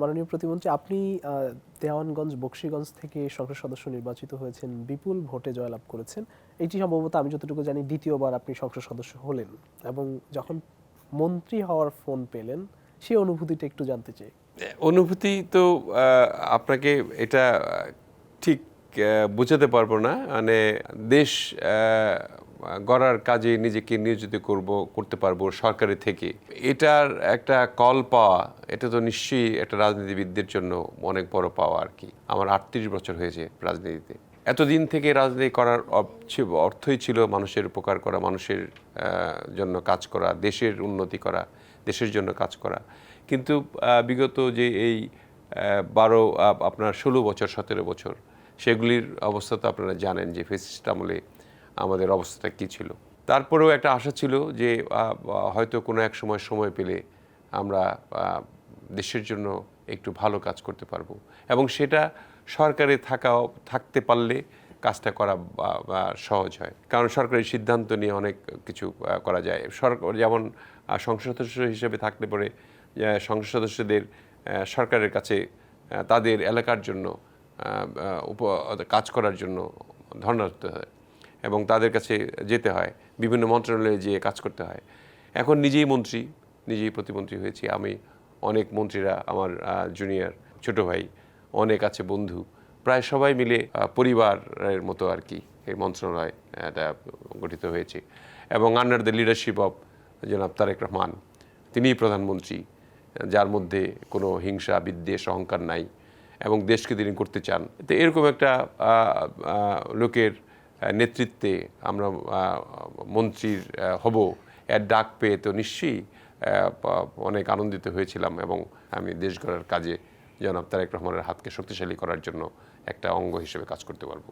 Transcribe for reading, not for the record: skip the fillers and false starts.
মাননীয় প্রতিমন্ত্রী, আপনি দেওয়ানগঞ্জ বকশীগঞ্জ থেকে সংসদ সদস্য নির্বাচিত হয়েছেন, বিপুল ভোটে জয়লাভ করেছেন। এটি সম্ভবত আমি যতটুকু জানি দ্বিতীয়বার আপনি সংসদ সদস্য হলেন, এবং যখন মন্ত্রী হওয়ার ফোন পেলেন সেই অনুভূতিটা একটু জানতে চাই। অনুভূতি তো আপনাকে এটা ঠিক বোঝাতে পারবো না। মানে দেশ গড়ার কাজে নিজেকে নিয়োজিত করতে পারবো সরকারি থেকে, এটার একটা কল পাওয়া, এটা তো নিশ্চয়ই একটা রাজনীতিবিদদের জন্য অনেক বড় পাওয়া আর কি। আমার 38 বছর হয়েছে রাজনীতিতে। এতদিন থেকে রাজনীতি করার অর্থই ছিল মানুষের উপকার করা, মানুষের জন্য কাজ করা, দেশের উন্নতি করা, দেশের জন্য কাজ করা। কিন্তু বিগত যে এই 16 বছর 17 বছর, সেগুলির অবস্থা তো আপনারা জানেন যে ফ্যাসিস্ট আমলে আমাদের অবস্থাটা কী ছিল। তারপরেও একটা আশা ছিল যে হয়তো কোনো এক সময় পেলে আমরা দেশের জন্য একটু ভালো কাজ করতে পারবো, এবং সেটা সরকারে থাকতে পারলে কাজটা করা সহজ হয়। কারণ সরকারি সিদ্ধান্ত নিয়ে অনেক কিছু করা যায়। সরকার যেমন সংসদ সদস্য হিসেবে থাকলে পরে সংসদ সদস্যদের সরকারের কাছে তাদের এলাকার জন্য কাজ করার জন্য ধর্ণা দিতে হয়, এবং তাদের কাছে যেতে হয়, বিভিন্ন মন্ত্রণালয়ে যেয়ে কাজ করতে হয়। এখন নিজেই প্রতিমন্ত্রী হয়েছি আমি। অনেক মন্ত্রীরা আমার জুনিয়র, ছোট ভাই, অনেক আছে বন্ধু, প্রায় সবাই মিলে পরিবারের মতো আর কি এই মন্ত্রণালয় এটা গঠিত হয়েছে। এবং আন্ডার দ্য লিডারশিপ অফ জনাব তারেক রহমান, তিনিই প্রধানমন্ত্রী, যার মধ্যে কোনো হিংসা বিদ্বেষ অহংকার নাই, এবং দেশকে তিনি করতে চান। তো এরকম একটা লোকের নেতৃত্বে আমরা মন্ত্রীর হব, এর ডাক পেয়ে তো নিশ্চয়ই অনেক আনন্দিত হয়েছিলাম, এবং আমি দেশ গড়ার কাজে জনাব তারেক রহমানের হাতকে শক্তিশালী করার জন্য একটা অঙ্গ হিসেবে কাজ করতে পারবো।